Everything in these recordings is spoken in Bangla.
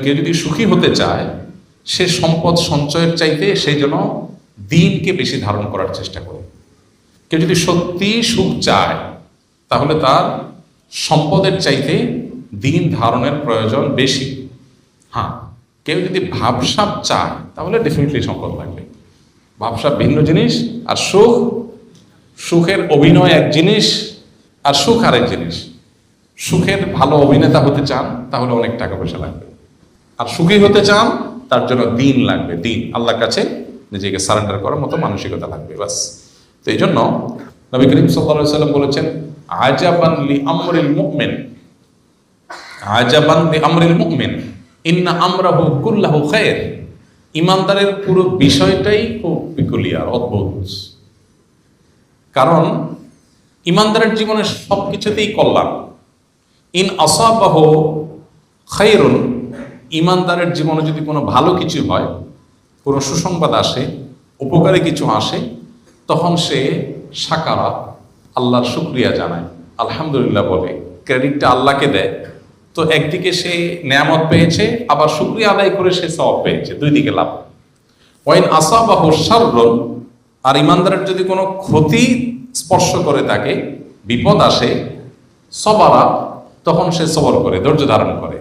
কেউ যদি সুখী হতে চায়, সে সম্পদ সঞ্চয়ের চাইতে সেই জন্য দিনকে বেশি ধারণ করার চেষ্টা করে। কেউ যদি সত্যি সুখ চায়, তাহলে তার সম্পদের চাইতে দিন ধারণের প্রয়োজন বেশি। হ্যাঁ, কেউ যদি ভাবসাব চায়, তাহলে ডেফিনেটলি সম্পদ লাগবে। ভাবসাব ভিন্ন জিনিস, আর সুখের অভিনয় এক জিনিস, আর সুখ আরেক জিনিস। সুখের ভালো অভিনেতা হতে চান, তাহলে অনেক টাকা পয়সা লাগবে। আর সুখী হতে চান, তার জন্য দিন লাগবে। দিন, আল্লাহর কাছে নিজেকে সারেন্ডার করার মতো মানসিকতা লাগবে, বাস। তো এই জন্য নবী করিম সাল্লাল্লাহু আলাইহি ওয়াসাল্লাম বলেছেন, আজাবান লি আমরিল মুমিন, আজাবান লি আমরিল মুমিন ইন্না আমরাহু কুল্লাহু খায়র। ইমানদারের পুরো বিষয়টাই খুব পিকুলিয়ার, অদ্ভুত। কারণ ইমানদারের জীবনে সবকিছুতেই কল্যাণ। ইন আসাবাহু খায়রুন, ইমানদারের জীবনে যদি কোনো ভালো কিছু হয়, কোনো সুসংবাদ আসে, উপকারী কিছু আসে, তখন সে শাকারা, আল্লাহর শুকরিয়া জানায়, আলহামদুলিল্লাহ বলে, ক্রেডিটটা আল্লাহকে দেয়। তো একদিকে সে নেয়ামত পেয়েছে, আবার শুকরিয়া আদায় করে সে সওয়াব পেয়েছে, দুই দিকে লাভ। ওয়াইন আসাবাহু শাররুন, আর ইমানদারের যদি কোনো ক্ষতি স্পর্শ করে তাকে, বিপদ আসে, সবারা, তখন সে সবর করে, ধৈর্য ধারণ করে।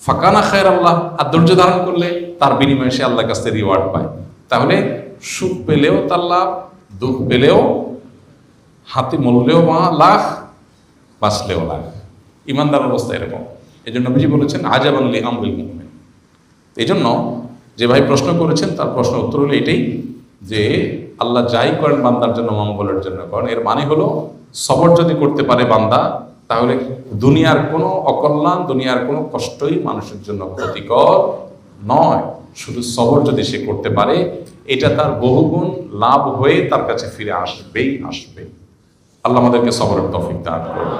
ফাকানা খায়র আল্লাহ, আর ধৈর্য ধারণ করলে তার বিনিময়ে সে আল্লাহর কাছ থেকে রিওয়ার্ড পায়। তাহলে সুখ পেলেও তার লাভ, দুঃখ পেলেও, হাতে মরলেও লাখ, বাঁচলেও লাখ। ইমানদার অবস্থা এরকম। এই জন্য নবীজি বলেছেন, আজাবান লি আমরিল মুমিন। এই জন্য যে ভাই প্রশ্ন করেছেন, তার প্রশ্ন উত্তর হলো এটাই যে আল্লাহ যাই করেন বান্দার জন্য মঙ্গলের জন্য করেন। এর মানে হলো সবর যদি করতে পারে বান্দা, তাহলে দুনিয়ার কোনো অকল্যাণ, দুনিয়ার কোনো কষ্টই মানুষের জন্য ক্ষতিকর নয়। শুধু সবর যদি সে করতে পারে, এটা তার বহুগুণ লাভ হয়ে তার কাছে ফিরে আসবেই আসবে। আল্লাহ আমাদেরকে সবরের তৌফিক দান করুন।